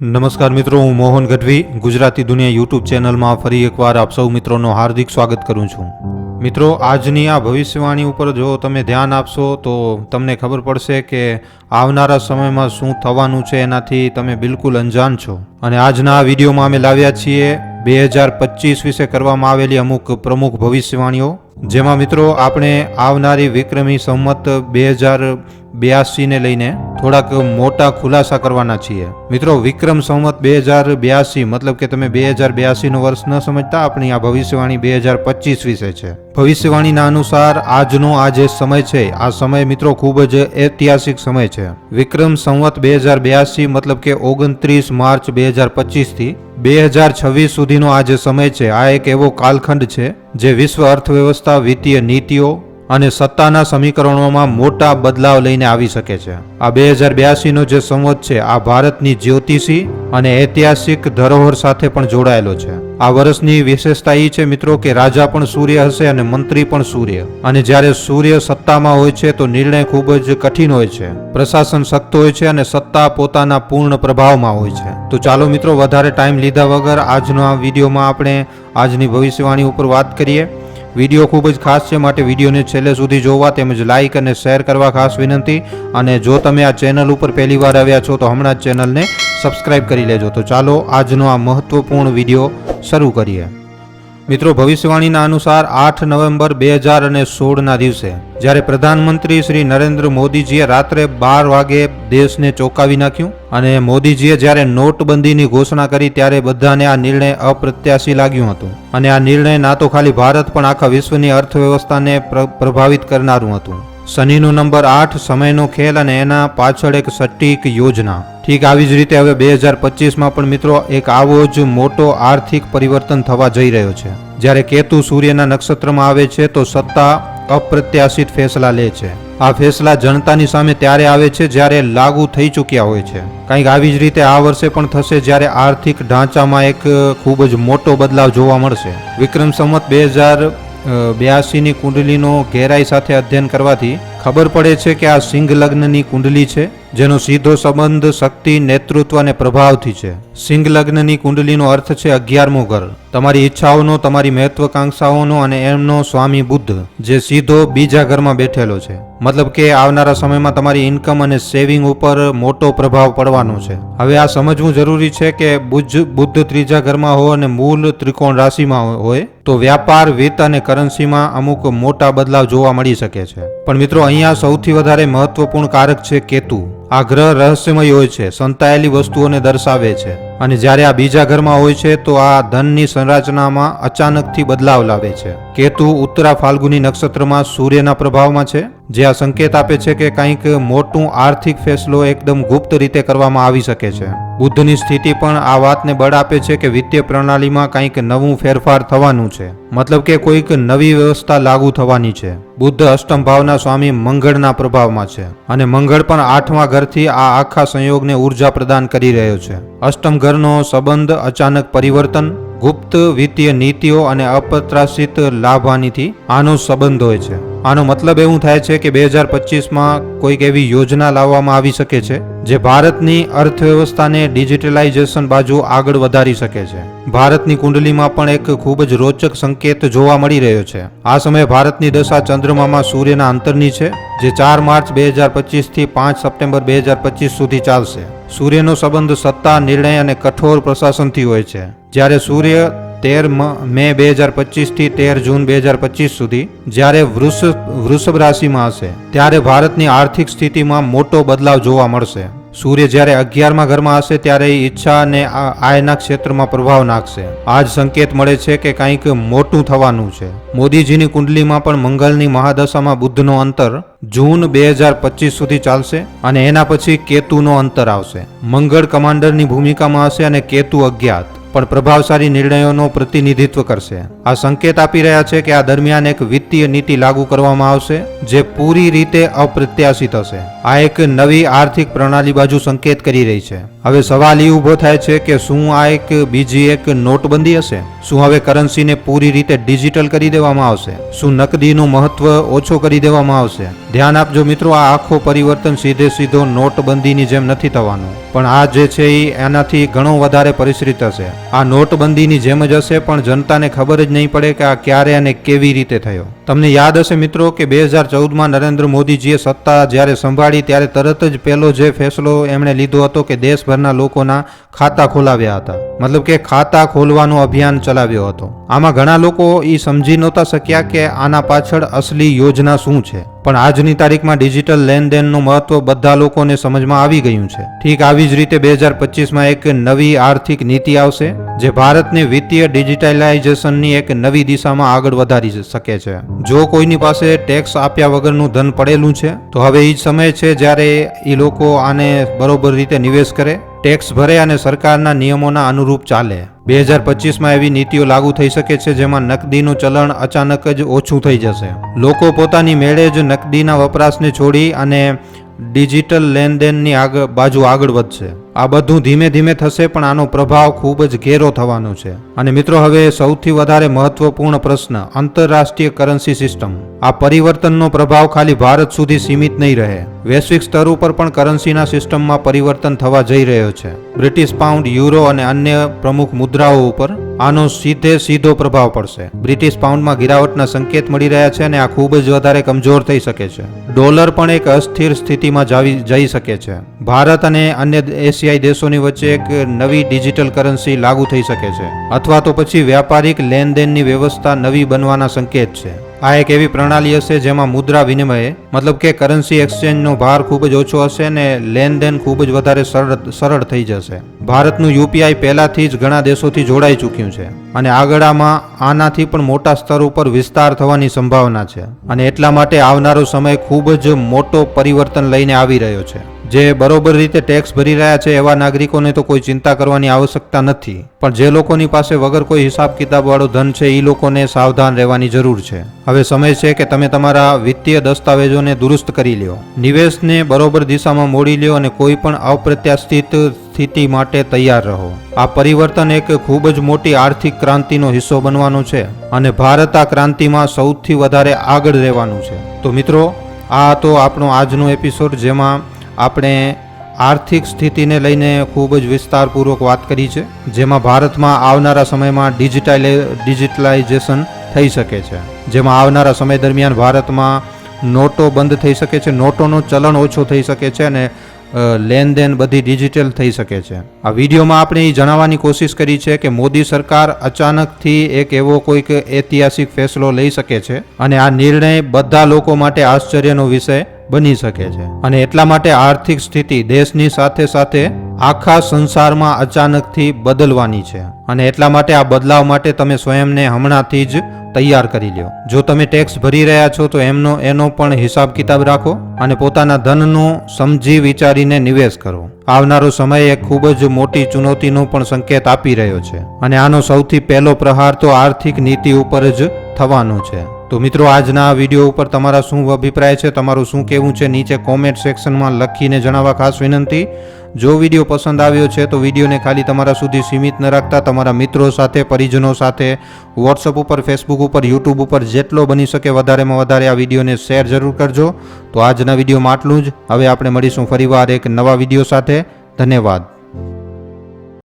નમસ્કાર મિત્રો, હું મોહન ગઢવી ગુજરાતી દુનિયા યુટ્યુબ ચેનલમાં ફરી એકવાર આપ સૌ મિત્રોનો હાર્દિક સ્વાગત કરું છું. મિત્રો, આજની આ ભવિષ્યવાણી ઉપર જો તમે ધ્યાન આપશો તો તમને ખબર પડશે કે આવનારા સમયમાં શું થવાનું છે એનાથી તમે બિલકુલ અંજાન છો. અને આજના આ વિડીયોમાં અમે લાવ્યા છીએ 2025 વિશે કરવામાં આવેલી અમુક પ્રમુખ ભવિષ્યવાણીઓ, જેમાં મિત્રો આપણે આવનારી વિક્રમી સંમત 2082 ને લઈને થોડાક મોટા ખુલાસા કરવાના છીએ. મિત્રો, વિક્રમ સંમત 2082 મતલબ કે તમે 2082 નો વર્ષ ન સમજતા, આપણી આ ભવિષ્યવાણી 2025 વિશે છે. ભવિષ્યવાણીના અનુસાર આજનો આ જે સમય છે, આ સમય મિત્રો ખૂબ જ ઐતિહાસિક સમય છે. વિક્રમ સંવત 2082 મતલબ કે 29 માર્ચ 2025 થી 2026 સુધીનો આ જે સમય છે, આ એક એવો કાલખંડ છે જે વિશ્વ અર્થવ્યવસ્થા, વિત્તીય નીતિઓ અને સત્તાના સમીકરણોમાં મોટા બદલાવ લઈને આવી શકે છે. આ 2082 નો જે સંવત છે, આ ભારતની જ્યોતિષી અને ઐતિહાસિક ધરોહર સાથે પણ જોડાયેલો છે. આ વર્ષની વિશેષતા એ છે મિત્રો કે રાજા પણ સૂર્ય હશે અને મંત્રી પણ સૂર્ય. અને જ્યારે સૂર્ય સત્તામાં હોય છે તો નિર્ણય ખૂબ જ કઠિન હોય છે, પ્રશાસન સખ્ત હોય છે અને સત્તા પોતાના પૂર્ણ પ્રભાવમાં હોય છે. તો ચાલો મિત્રો, વધારે ટાઈમ લીધા વગર આજનો આ વિડીયોમાં આપણે આજની ભવિષ્યવાણી ઉપર વાત કરીએ. વિડીયો ખૂબ જ ખાસ છે, માટે વિડીયોને છેલ્લે સુધી જોવા તેમજ લાઇક અને શેર કરવા ખાસ વિનંતી. અને જો તમે આ ચેનલ ઉપર પહેલી વાર આવ્યા છો તો હમણાં જ ચેનલને સબસ્ક્રાઇબ કરી લેજો. તો ચાલો આજનો આ મહત્વપૂર્ણ વિડીયો શરૂ કરીએ. મિત્રો, ભવિષ્યવાણીના અનુસાર 8 નવેમ્બર 2016ના દિવસે જ્યારે પ્રધાનમંત્રી શ્રી નરેન્દ્ર મોદીજીએ રાત્રે 12 વાગે દેશને ચોંકાવી નાખ્યું અને મોદીજીએ જ્યારે નોટબંધીની ઘોષણા કરી ત્યારે બધાને આ નિર્ણય અપ્રત્યાશી લાગ્યું હતું. અને આ નિર્ણય ના તો ખાલી ભારત પણ આખા વિશ્વની અર્થવ્યવસ્થાને પ્રભાવિત કરનારું હતું. શનિનો નંબર 8, સમયનો ખેલ અને એના પાછળ એક સટીક યોજના. ઠીક આવી જ રીતે હવે 2025માં પણ મિત્રો એક આવો જ મોટો આર્થિક પરિવર્તન થવા જઈ રહ્યો છે. જ્યારે કેતુ સૂર્યના નક્ષત્રમાં આવે છે તો સત્તા અપ્રત્યાશિત ફેસલા લે છે. આ ફેસલા જનતાની સામે ત્યારે આવે છે જ્યારે લાગુ થઈ ચૂક્યા હોય છે. કંઈક આવી જ રીતે આ વર્ષે પણ થશે, જ્યારે આર્થિક ઢાંચામાં એક ખૂબ જ મોટો બદલાવ જોવા મળશે. વિક્રમ સંવત 2082ની કુંડલીનો ઘેરાઈ સાથે અધ્યયન કરવાથી ખબર પડે છે કે આ સિંહ લગ્નની કુંડલી છે, જેનો સીધો સંબંધ શક્તિ, નેતૃત્વ અને પ્રભાવથી છે. સિંહ લગ્નની કુંડલીનો અર્થ છે 11મું ઘર, તમારી ઈચ્છાઓનો, તમારી મહત્વાકાંક્ષાઓનો અને એમનો સ્વામી બુદ્ધ, જે સીધો બીજા ઘરમાં બેઠેલો છે. મતલબ કે આવનારા સમયમાં તમારી ઇન્કમ અને સેવિંગ ઉપર મોટો પ્રભાવ પડવાનો છે. હવે આ સમજવું જરૂરી છે કે બુદ્ધ ત્રીજા ઘરમાં હોય અને મૂળ ત્રિકોણ રાશિમાં હોય તો વ્યાપાર, વિત્ત અને કરન્સીમાં અમુક મોટા બદલાવ જોવા મળી શકે છે. પણ મિત્રો, અહીંયા સૌથી વધારે મહત્વપૂર્ણ કારક છે કેતુ. આ ગ્રહ રહસ્યમય હોય છે, સંતાયેલી વસ્તુઓને દર્શાવે છે. અને જ્યારે આ બીજા ઘરમાં હોય છે તો આ ધનની સંરચનામાં અચાનકથી બદલાવ લાવે છે. કેતુ ઉત્તરા ફાલ્ગુની નક્ષત્રમાં સૂર્યના પ્રભાવમાં છે, જે આ સંકેત આપે છે કે કંઈક મોટું આર્થિક ફેસલો એકદમ ગુપ્ત રીતે કરવામાં આવી શકે છે. બુદ્ધની સ્થિતિ પણ આ વાતને બળ આપે છે કે વિત્તીય પ્રણાલીમાં કંઈક નવું ફેરફાર થવાનું છે, મતલબ કે કોઈક નવી વ્યવસ્થા લાગુ થવાની છે. બુદ્ધ અષ્ટમ ભાવના સ્વામી મંગળના પ્રભાવમાં છે અને મંગળ પણ 8મા ઘરથી આ આખા સંયોગને ઉર્જા પ્રદાન કરી રહ્યો છે. અષ્ટમ ઘરનો સંબંધ અચાનક પરિવર્તન, ગુપ્ત વિત્તીય નીતિઓ અને અપ્રત્યાશિત લાભહાનિથી આનો સંબંધ હોય છે. આનો મતલબ એવું થાય છે કે 2025માં કોઈક એવી યોજના લાવવામાં આવી શકે છે જે ભારતની અર્થવ્યવસ્થાને ડિજિટલાઇઝેશન બાજુ આગળ વધારી શકે છે. ભારતની કુંડલીમાં પણ એક ખૂબ જ રોચક સંકેત જોવા મળી રહ્યો છે. આ સમયે ભારતની દશા ચંદ્રમામાં સૂર્યના અંતરની છે, જે 4 માર્ચ 2025 થી 5 સપ્ટેમ્બર 2025 સુધી ચાલશે. સૂર્યનો સંબંધ સત્તા, નિર્ણય અને કઠોર પ્રશાસનથી હોય છે. જ્યારે સૂર્ય 13 મે 2025 થી 13 જૂન 2025 સુધી જ્યારે વૃષભ રાશિમાં હશે ત્યારે ભારતની આર્થિક સ્થિતિમાં મોટો બદલાવ જોવા મળશે. સૂર્ય જ્યારે 11મા ઘરમાં હશે ત્યારે ઈચ્છા અને આયના ક્ષેત્રમાં પ્રભાવ નાખશે. આ જ સંકેત મળે છે કે કંઈક મોટું થવાનું છે. મોદીજીની કુંડલીમાં પણ મંગળની મહાદશામાં બુદ્ધનો અંતર જૂન 2025 સુધી ચાલશે અને એના પછી કેતુનો અંતર આવશે. મંગળ કમાન્ડરની ભૂમિકામાં હશે અને કેતુ અજ્ઞાત પણ પ્રભાવશાળી નિર્ણયોનો પ્રતિનિધિત્વ કરશે. આ સંકેત આપી રહ્યા છે કે આ દરમિયાન એક વિત્તીય નીતિ લાગુ કરવામાં આવશે જે પૂરી રીતે અપ્રત્યાશિત હશે. આ એક નવી આર્થિક પ્રણાલી બાજુ સંકેત કરી રહી છે. હવે સવાલ એ ઊભો થાય છે કે શું આ એક બીજી એક નોટબંધી હશે? શું હવે કરન્સીને પૂરી રીતે ડિજિટલ કરી દેવામાં આવશે? શું નકદીનું મહત્વ ઓછો કરી દેવામાં આવશે? ધ્યાન આપજો મિત્રો, આ આખો પરિવર્તન સીધો નોટબંધીની જેમ નથી થવાનું, પણ આ જે છે એ એનાથી ઘણો વધારે પરિષ્કૃત હશે. આ નોટબંધીની જેમ જ હશે, પણ જનતાને ખબર જ નહીં પડે કે આ ક્યારે અને કેવી રીતે થયો. તમને યાદ હશે મિત્રો કે 2014માં નરેન્દ્ર મોદીજીએ સત્તા જ્યારે સંભાળી ત્યારે તરત જ પહેલો જે ફેસલો એમણે લીધો હતો કે દેશભરના લોકોના ખાતા ખોલાવ્યા હતા. મતલબ કે ખાતા ખોલવાનું અભિયાન ચલાવ્યો હતો. આમાં ઘણા લોકો એ સમજી નહોતા શક્યા કે આના પાછળ અસલી યોજના શું છે, પણ આજની તારીખમાં ડિજિટલ લેનદેનનું મહત્વ બધા લોકોને સમજમાં આવી ગયું છે. ઠીક આવી જ રીતે 2025માં એક નવી આર્થિક નીતિ આવશે જે ભારતને વિત્તીય ડિજિટલાઇઝેશનની એક નવી દિશામાં આગળ વધારી શકે છે. જો કોઈની પાસે ટેક્સ આપ્યા વગરનું ધન પડેલું છે તો હવે એ જ સમય છે જ્યારે એ લોકો આને બરોબર રીતે નિવેશ કરે, ટેક્સ ભરે અને સરકારના નિયમોના અનુરૂપ ચાલે. 2025માં એવી નીતિઓ લાગુ થઈ શકે છે જેમાં નકદીનું ચલણ અચાનક જ ઓછું થઈ જશે. લોકો પોતાની મેળે જ નકદીના વપરાશને છોડી અને ડિજિટલ લેનદેનની બાજુ આગળ વધશે. આ બધું ધીમે ધીમે થશે, પણ આનો પ્રભાવ ખૂબ જ ઘેરો થવાનો છે. અને મિત્રો, હવે સૌથી વધારે મહત્વપૂર્ણ પ્રશ્ન, આંતરરાષ્ટ્રીય કરન્સી સિસ્ટમ. આ પરિવર્તનનો પ્રભાવ ખાલી ભારત સુધી સીમિત નહીં રહે. વૈશ્વિક સ્તર ઉપર પણ કરન્સીના સિસ્ટમમાં પરિવર્તન થવા જઈ રહ્યો છે. બ્રિટિશ પાઉન્ડ, યુરો અને અન્ય પ્રમુખ મુદ્રાઓ ઉપર આનો સીધો પ્રભાવ પડશે. બ્રિટિશ પાઉન્ડમાં ગિરાવટના સંકેત મળી રહ્યા છે અને આ ખૂબ જ વધારે કમજોર થઈ શકે છે. ડોલર પણ એક અસ્થિર સ્થિતિમાં જઈ શકે છે. ભારત અને અન્ય એશિયાઈ દેશોની વચ્ચે એક નવી ડિજિટલ કરન્સી લાગુ થઈ શકે છે, અથવા તો પછી વ્યાપારિક લેનદેનની વ્યવસ્થા નવી બનવાના સંકેત છે. આ એક એવી પ્રણાલી હશે જેમાં મુદ્રા વિનિમય મતલબ કે કરન્સી એક્સચેન્જનો ભાર ખૂબ જ ઓછો હશે અને લેનદેન ખૂબ જ વધારે સરળ થઈ જશે. ભારતનું યુપીઆઈ પહેલાથી જ ઘણા દેશોથી જોડાઈ ચૂક્યું છે અને આગળમાં આનાથી પણ મોટા સ્તર ઉપર વિસ્તાર થવાની સંભાવના છે. અને એટલા માટે આવનારો સમય ખૂબ જ મોટો પરિવર્તન લઈને આવી રહ્યો છે. જે બરોબર રીતે ટેક્સ ભરી રહ્યા છે એવા નાગરિકોને તો કોઈ ચિંતા કરવાની આવશ્યકતા નથી, પણ જે લોકોની પાસે વગર કોઈ હિસાબ કિતાબ વાળું ધન છે એ લોકોને સાવધાન રહેવાની જરૂર છે. હવે સમય છે કે તમે તમારા વિત્તીય દસ્તાવેજોને દુરુસ્ત કરી લ્યો, નિવેશને બરોબર દિશામાં મોડી લ્યો અને કોઈ પણ અપ્રત્યાશિત સ્થિતિ માટે તૈયાર રહો. આ પરિવર્તન એક ખૂબ જ મોટી આર્થિક ક્રાંતિનો હિસ્સો બનવાનો છે અને ભારત આ ક્રાંતિમાં સૌથી વધારે આગળ રહેવાનું છે. તો મિત્રો, આ તો આપણો આજનો એપિસોડ જેમાં આપણે આર્થિક સ્થિતિને લઈને ખૂબ જ વિસ્તારપૂર્વક વાત કરી છે, જેમાં ભારતમાં આવનારા સમયમાં ડિજિટલાઇઝેશન થઈ શકે છે, જેમાં આવનારા સમય દરમિયાન ભારતમાં નોટો બંધ થઈ શકે છે, નોટોનું ચલણ ઓછો થઈ શકે છે અને લેનદેન બધી ડિજિટલ થઈ શકે છે. આ વિડીયોમાં આપણે એ જણાવવાની કોશિશ કરી છે કે મોદી સરકાર અચાનકથી એક એવો કોઈક ઐતિહાસિક ફેસલો લઈ શકે છે અને આ નિર્ણય બધા લોકો માટે આશ્ચર્યનો વિષય બની શકે છે. અને એટલા માટે આર્થિક સ્થિતિ દેશની સાથે સાથે આખા સંસારમાં અચાનકથી બદલવાની છે અને એટલા માટે આ બદલાવ માટે તમે સ્વયંને હમણાંથી જ તૈયાર કરી લ્યો. જો તમે ટેક્સ ભરી રહ્યા છો તો એનો પણ હિસાબ કિતાબ રાખો અને પોતાના ધનનો સમજી વિચારીને નિવેશ કરો. આવનારો સમય એક ખૂબ જ મોટી ચુનૌતીનો પણ સંકેત આપી રહ્યો છે અને આનો સૌથી પહેલો પ્રહાર તો આર્થિક નીતિ ઉપર જ થવાનો છે. તો મિત્રો, આજના આ વિડીયો ઉપર તમારા શું અભિપ્રાય છે, તમારું શું કહેવું છે, નીચે કોમેન્ટ સેક્શનમાં લખીને જણાવવા ખાસ વિનંતી. જો વિડીયો પસંદ આવ્યો છે તો વિડીયોને ખાલી તમારા સુધી સીમિત ન રાખતા તમારા મિત્રો સાથે, પરિજનો સાથે, વોટ્સઅપ ઉપર, ફેસબુક ઉપર, યુટ્યુબ ઉપર જેટલો બની શકે વધારેમાં વધારે આ વિડીયોને શેર જરૂર કરજો. તો આજના વિડીયોમાં આટલું જ. હવે આપણે મળીશું ફરીવાર એક નવા વિડીયો સાથે. ધન્યવાદ.